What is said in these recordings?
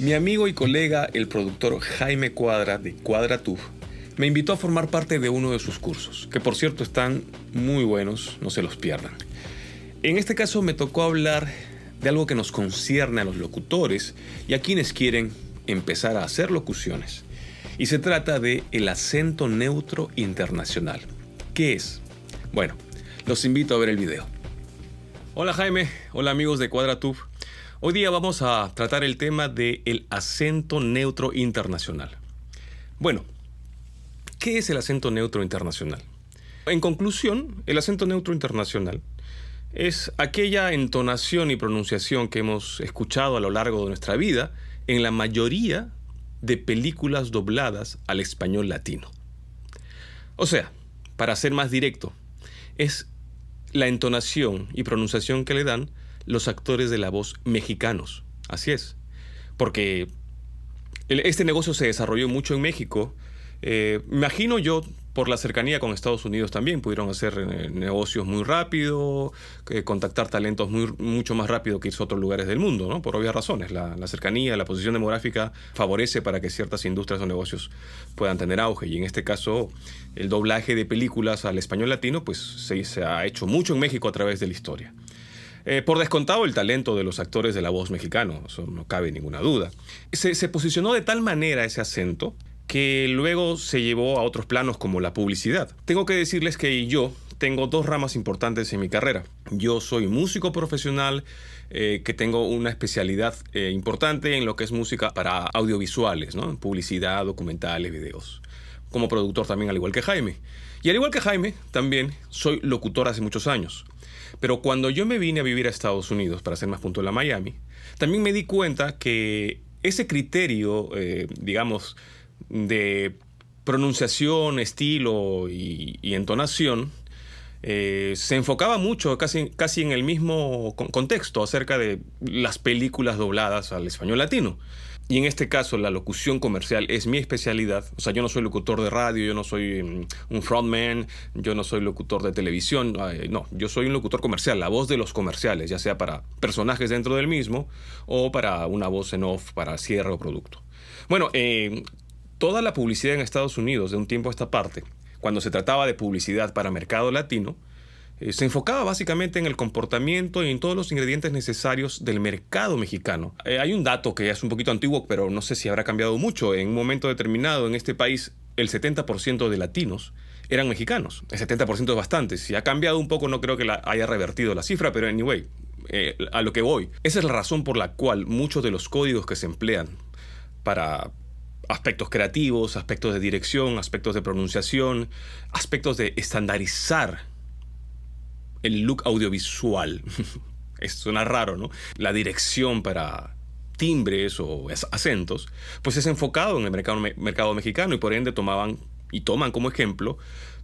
Mi amigo y colega, el productor Jaime Cuadra de QuadraTube, me invitó a formar parte de uno de sus cursos, que por cierto están muy buenos, no se los pierdan. En este caso me tocó hablar de algo que nos concierne a los locutores y a quienes quieren empezar a hacer locuciones. Y se trata de el acento neutro internacional. ¿Qué es? Bueno, los invito a ver el video. Hola Jaime, hola amigos de QuadraTube. Hoy día vamos a tratar el tema del acento neutro internacional. Bueno, ¿qué es el acento neutro internacional? En conclusión, el acento neutro internacional es aquella entonación y pronunciación que hemos escuchado a lo largo de nuestra vida en la mayoría de películas dobladas al español latino. O sea, para ser más directo, es la entonación y pronunciación que le dan los actores de la voz mexicanos. Así es. Porque este negocio se desarrolló mucho en México. Imagino yo, por la cercanía con Estados Unidos también, pudieron hacer negocios muy rápido, contactar talentos mucho más rápido que irse a otros lugares del mundo, ¿no? Por obvias razones. La cercanía, la posición demográfica favorece para que ciertas industrias o negocios puedan tener auge. Y en este caso, el doblaje de películas al español latino, pues se ha hecho mucho en México a través de la historia. Por descontado el talento de los actores de la voz mexicano, eso no cabe ninguna duda. Se posicionó de tal manera ese acento que luego se llevó a otros planos como la publicidad. Tengo que decirles que yo tengo dos ramas importantes en mi carrera. Yo soy músico profesional, que tengo una especialidad importante en lo que es música para audiovisuales, ¿no? Publicidad, documentales, videos. Como productor también, al igual que Jaime. Y al igual que Jaime, también soy locutor hace muchos años. Pero cuando yo me vine a vivir a Estados Unidos, para ser más puntual a Miami, también me di cuenta que ese criterio, digamos, de pronunciación, estilo y entonación, se enfocaba mucho, casi en el mismo contexto, acerca de las películas dobladas al español latino. Y en este caso, la locución comercial es mi especialidad. O sea, yo no soy locutor de radio, yo no soy un frontman, yo no soy locutor de televisión. No, yo soy un locutor comercial, la voz de los comerciales, ya sea para personajes dentro del mismo o para una voz en off, para cierre o producto. Bueno, toda la publicidad en Estados Unidos, de un tiempo a esta parte, cuando se trataba de publicidad para mercado latino, se enfocaba básicamente en el comportamiento y en todos los ingredientes necesarios del mercado mexicano. Hay un dato que es un poquito antiguo, pero no sé si habrá cambiado mucho. En un momento determinado en este país, el 70% de latinos eran mexicanos. El 70% es bastante. Si ha cambiado un poco, no creo que haya revertido la cifra, pero anyway, a lo que voy. Esa es la razón por la cual muchos de los códigos que se emplean para aspectos creativos, aspectos de dirección, aspectos de pronunciación, aspectos de estandarizar el look audiovisual. Suena raro, ¿no? La dirección para timbres o acentos, pues es enfocado en el mercado mexicano y por ende toman como ejemplo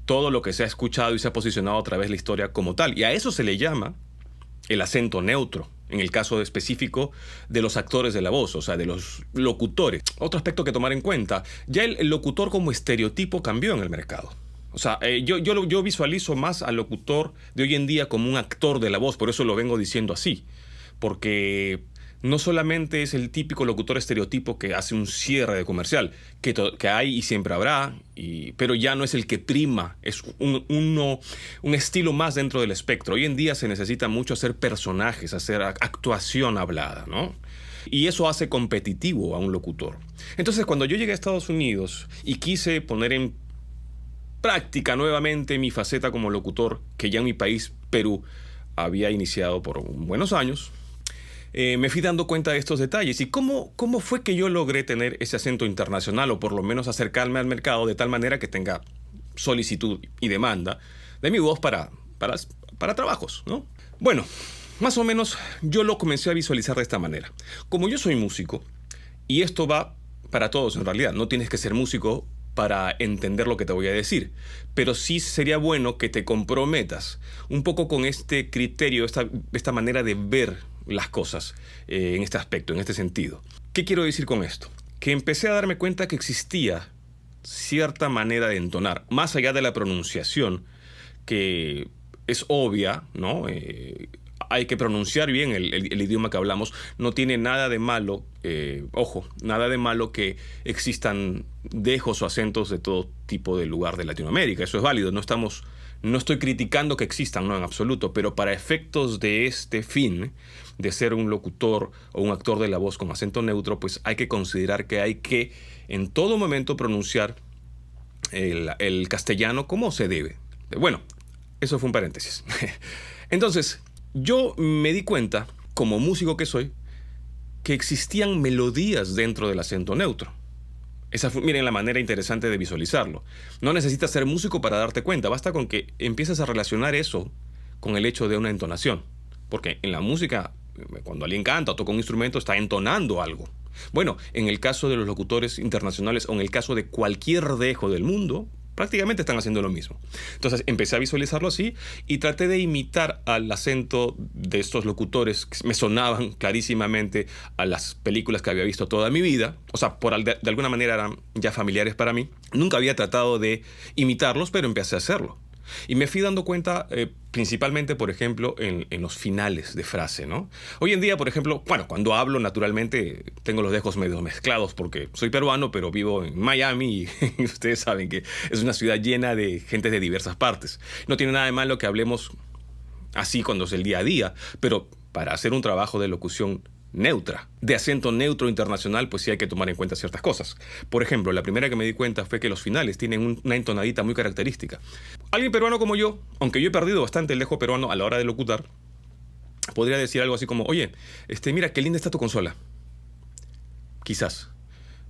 todo lo que se ha escuchado y se ha posicionado a través de la historia como tal. Y a eso se le llama el acento neutro, en el caso específico de los actores de la voz, o sea, de los locutores. Otro aspecto que tomar en cuenta, ya el locutor como estereotipo cambió en el mercado. O sea, yo visualizo más al locutor de hoy en día como un actor de la voz, por eso lo vengo diciendo así. Porque no solamente es el típico locutor estereotipo que hace un cierre de comercial, que hay y siempre habrá, pero ya no es el que prima, es un estilo más dentro del espectro. Hoy en día se necesita mucho hacer personajes, hacer actuación hablada, ¿no? Y eso hace competitivo a un locutor. Entonces, cuando yo llegué a Estados Unidos y quise poner en práctica nuevamente mi faceta como locutor, que ya en mi país, Perú, había iniciado por buenos años, me fui dando cuenta de estos detalles. ¿Y cómo fue que yo logré tener ese acento internacional, o por lo menos acercarme al mercado de tal manera que tenga solicitud y demanda de mi voz para trabajos, ¿no? Bueno, más o menos yo lo comencé a visualizar de esta manera. Como yo soy músico, y esto va para todos en realidad, no tienes que ser músico para entender lo que te voy a decir, pero sí sería bueno que te comprometas un poco con este criterio, esta manera de ver las cosas en este aspecto, en este sentido. ¿Qué quiero decir con esto? Que empecé a darme cuenta que existía cierta manera de entonar, más allá de la pronunciación, que es obvia, ¿no? hay que pronunciar bien el idioma que hablamos. No tiene nada de malo, nada de malo que existan dejos o acentos de todo tipo de lugar de Latinoamérica. Eso es válido. No estoy criticando que existan, no en absoluto, pero para efectos de este fin, de ser un locutor o un actor de la voz con acento neutro, pues hay que considerar que hay que en todo momento pronunciar el castellano como se debe. Bueno, eso fue un paréntesis. Entonces, yo me di cuenta, como músico que soy, que existían melodías dentro del acento neutro. Miren la manera interesante de visualizarlo. No necesitas ser músico para darte cuenta, basta con que empieces a relacionar eso con el hecho de una entonación. Porque en la música, cuando alguien canta o toca un instrumento, está entonando algo. Bueno, en el caso de los locutores internacionales o en el caso de cualquier dejo del mundo, prácticamente están haciendo lo mismo. Entonces empecé a visualizarlo así y traté de imitar al acento de estos locutores que me sonaban clarísimamente a las películas que había visto toda mi vida. O sea, de alguna manera eran ya familiares para mí. Nunca había tratado de imitarlos, pero empecé a hacerlo. Y me fui dando cuenta principalmente, por ejemplo, en los finales de frase, ¿no? Hoy en día, por ejemplo, cuando hablo, naturalmente, tengo los dejos medio mezclados porque soy peruano, pero vivo en Miami y ustedes saben que es una ciudad llena de gente de diversas partes. No tiene nada de malo que hablemos así cuando es el día a día, pero para hacer un trabajo de locución neutra, de acento neutro internacional, pues sí hay que tomar en cuenta ciertas cosas. Por ejemplo, la primera que me di cuenta fue que los finales tienen una entonadita muy característica. Alguien peruano como yo, aunque yo he perdido bastante el dejo peruano a la hora de locutar, podría decir algo así como, oye, mira, qué linda está tu consola. Quizás.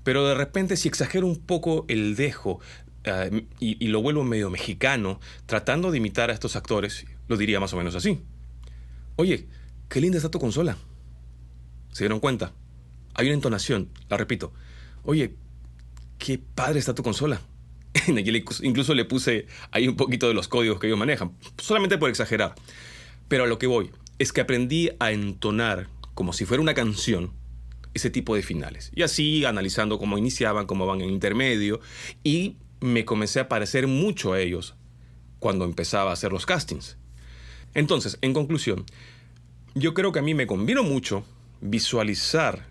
Pero de repente si exagero un poco el dejo y lo vuelvo medio mexicano, tratando de imitar a estos actores, lo diría más o menos así. Oye, qué linda está tu consola. ¿Se dieron cuenta? Hay una entonación, la repito. Oye, qué padre está tu consola. Incluso le puse ahí un poquito de los códigos que ellos manejan, solamente por exagerar. Pero a lo que voy es que aprendí a entonar como si fuera una canción ese tipo de finales. Y así analizando cómo iniciaban, cómo van en intermedio, y me comencé a parecer mucho a ellos cuando empezaba a hacer los castings. Entonces, en conclusión, yo creo que a mí me convino mucho visualizar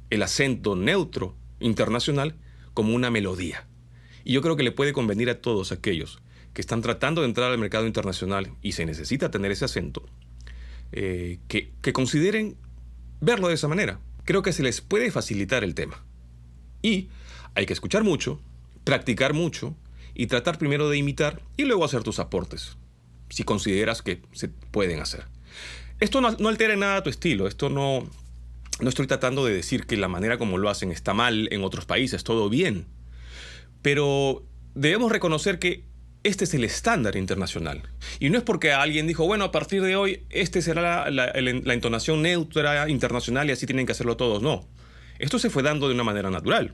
el acento neutro internacional como una melodía. Y yo creo que le puede convenir a todos aquellos que están tratando de entrar al mercado internacional y se necesita tener ese acento, que consideren verlo de esa manera. Creo que se les puede facilitar el tema. Y hay que escuchar mucho, practicar mucho y tratar primero de imitar y luego hacer tus aportes, si consideras que se pueden hacer. Esto no altera en nada tu estilo. No estoy tratando de decir que la manera como lo hacen está mal en otros países, todo bien. Pero debemos reconocer que este es el estándar internacional. Y no es porque alguien dijo, bueno, a partir de hoy, será la entonación neutra internacional y así tienen que hacerlo todos. No. Esto se fue dando de una manera natural.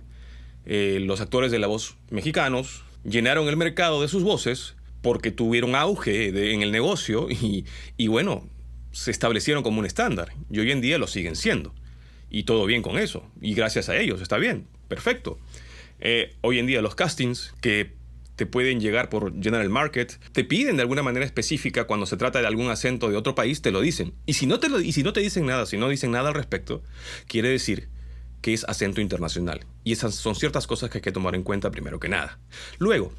Los actores de la voz mexicanos llenaron el mercado de sus voces porque tuvieron auge en el negocio y bueno, se establecieron como un estándar. Y hoy en día lo siguen siendo. Y todo bien con eso. Y gracias a ellos, está bien, perfecto. Hoy en día los castings que te pueden llegar por General Market te piden de alguna manera específica cuando se trata de algún acento de otro país, te lo dicen. Y si no te dicen nada, si no dicen nada al respecto, quiere decir que es acento internacional. Y esas son ciertas cosas que hay que tomar en cuenta primero que nada. Luego,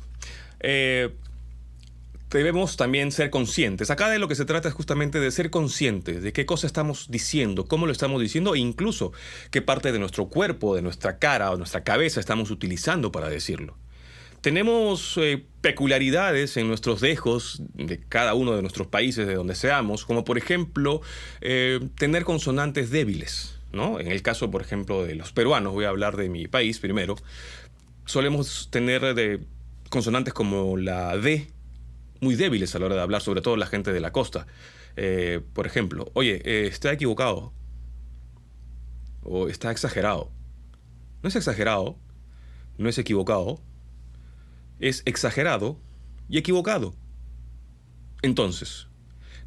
debemos también ser conscientes. Acá de lo que se trata es justamente de ser conscientes de qué cosa estamos diciendo, cómo lo estamos diciendo e incluso qué parte de nuestro cuerpo, de nuestra cara o nuestra cabeza estamos utilizando para decirlo. Tenemos peculiaridades en nuestros dejos de cada uno de nuestros países de donde seamos, como por ejemplo tener consonantes débiles, ¿no? En el caso, por ejemplo, de los peruanos, voy a hablar de mi país primero, solemos tener consonantes como la D, muy débiles a la hora de hablar, sobre todo la gente de la costa. Por ejemplo, oye, está equivocado. O está exagerado. No es exagerado, no es equivocado, es exagerado y equivocado. Entonces,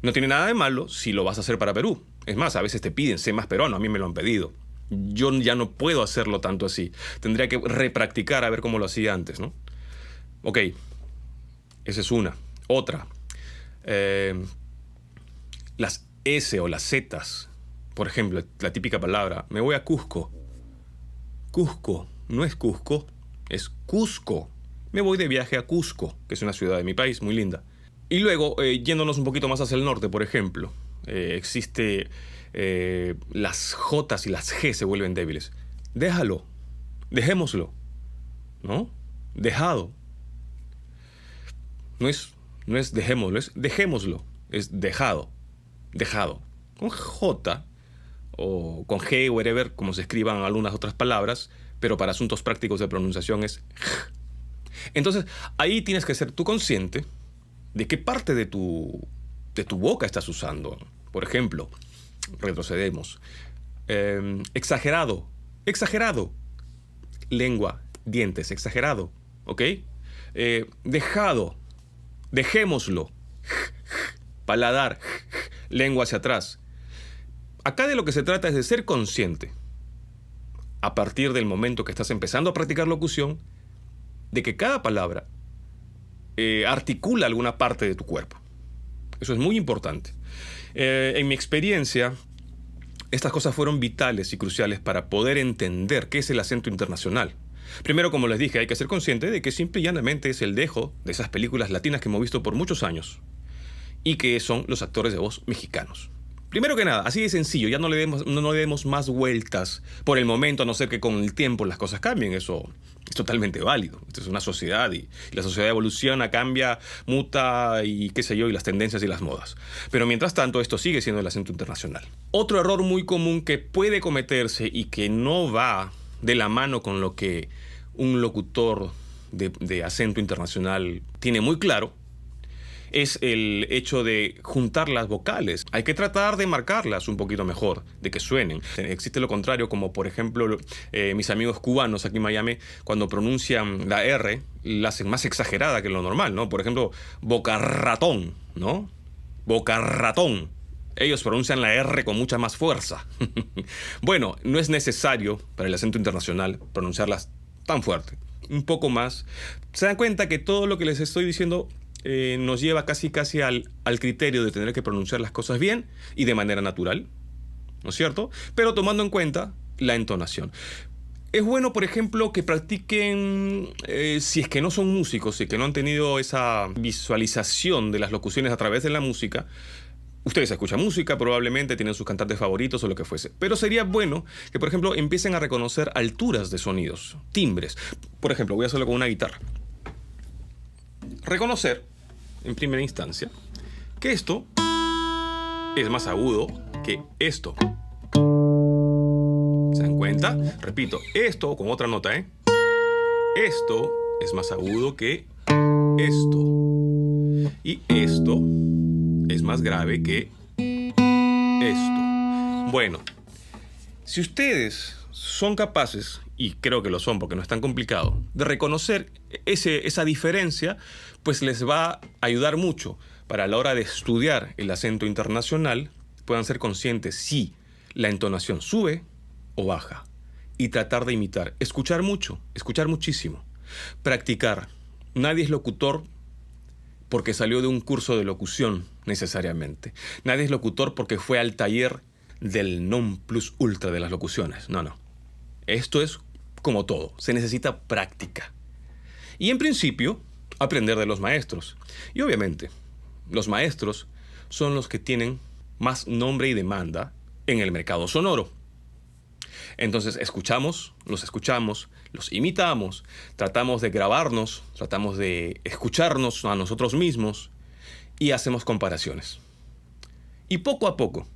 no tiene nada de malo si lo vas a hacer para Perú. Es más, a veces te piden, sé más peruano, a mí me lo han pedido. Yo ya no puedo hacerlo tanto así. Tendría que repracticar a ver cómo lo hacía antes, ¿no? Ok, esa es una. Otra, las S o las Zetas. Por ejemplo, la típica palabra, me voy a Cusco. Cusco, no es Cusco, es Cusco. Me voy de viaje a Cusco, que es una ciudad de mi país muy linda. Y luego, yéndonos un poquito más hacia el norte, por ejemplo, existe las J y las G se vuelven débiles. Déjalo, dejémoslo, ¿no? Dejado. No es dejémoslo, es dejémoslo, es dejado, dejado. Con J o con G, whatever, como se escriban algunas otras palabras, pero para asuntos prácticos de pronunciación es G. Entonces, ahí tienes que ser tú consciente de qué parte de tu boca estás usando. Por ejemplo, retrocedemos. Exagerado, exagerado. Lengua, dientes, exagerado. ¿Ok? Dejado, dejémoslo. Paladar, lengua hacia atrás. Acá de lo que se trata es de ser consciente, a partir del momento que estás empezando a practicar locución, de que cada palabra articula alguna parte de tu cuerpo. Eso es muy importante. En mi experiencia, estas cosas fueron vitales y cruciales para poder entender qué es el acento internacional. Primero, como les dije, hay que ser consciente de que simple y llanamente es el dejo de esas películas latinas que hemos visto por muchos años y que son los actores de voz mexicanos. Primero que nada, así de sencillo, ya no le demos más vueltas por el momento, a no ser que con el tiempo las cosas cambien. Eso es totalmente válido. Esta es una sociedad y la sociedad evoluciona, cambia, muta y qué sé yo, y las tendencias y las modas. Pero mientras tanto, esto sigue siendo el acento internacional. Otro error muy común que puede cometerse y que no va de la mano con lo que un locutor de acento internacional tiene muy claro, es el hecho de juntar las vocales. Hay que tratar de marcarlas un poquito mejor, de que suenen. Existe lo contrario, como por ejemplo mis amigos cubanos aquí en Miami, cuando pronuncian la R, la hacen más exagerada que lo normal, ¿no? Por ejemplo, boca ratón, ¿no? Boca ratón. Ellos pronuncian la R con mucha más fuerza. Bueno, no es necesario para el acento internacional pronunciarlas tan fuerte. Un poco más. Se dan cuenta que todo lo que les estoy diciendo nos lleva casi al criterio de tener que pronunciar las cosas bien y de manera natural, ¿no es cierto? Pero tomando en cuenta la entonación. Es bueno, por ejemplo, que practiquen, si es que no son músicos, si es que no han tenido esa visualización de las locuciones a través de la música. Ustedes escuchan música, probablemente tienen sus cantantes favoritos o lo que fuese. Pero sería bueno que, por ejemplo, empiecen a reconocer alturas de sonidos, timbres. Por ejemplo, voy a hacerlo con una guitarra. Reconocer, en primera instancia, que esto es más agudo que esto. ¿Se dan cuenta? Repito, esto con otra nota, ¿eh? Esto es más agudo que esto. Y esto es más grave que esto. Bueno, si ustedes son capaces, y creo que lo son porque no es tan complicado, de reconocer esa diferencia, pues les va a ayudar mucho para a la hora de estudiar el acento internacional, puedan ser conscientes si la entonación sube o baja y tratar de imitar. Escuchar mucho, escuchar muchísimo. Practicar. Nadie es locutor porque salió de un curso de locución necesariamente. Nadie es locutor porque fue al taller del non plus ultra de las locuciones. No. Esto es como todo. Se necesita práctica. Y en principio, aprender de los maestros. Y obviamente, los maestros son los que tienen más nombre y demanda en el mercado sonoro. Entonces escuchamos, los imitamos, tratamos de grabarnos, tratamos de escucharnos a nosotros mismos y hacemos comparaciones. Y poco a poco,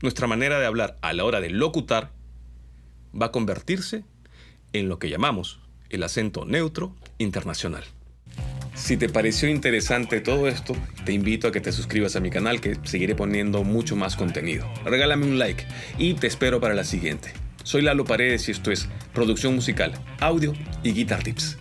nuestra manera de hablar a la hora de locutar va a convertirse en lo que llamamos el acento neutro internacional. Si te pareció interesante todo esto, te invito a que te suscribas a mi canal, que seguiré poniendo mucho más contenido. Regálame un like y te espero para la siguiente. Soy Lalo Paredes y esto es Producción Musical, Audio y Guitar Tips.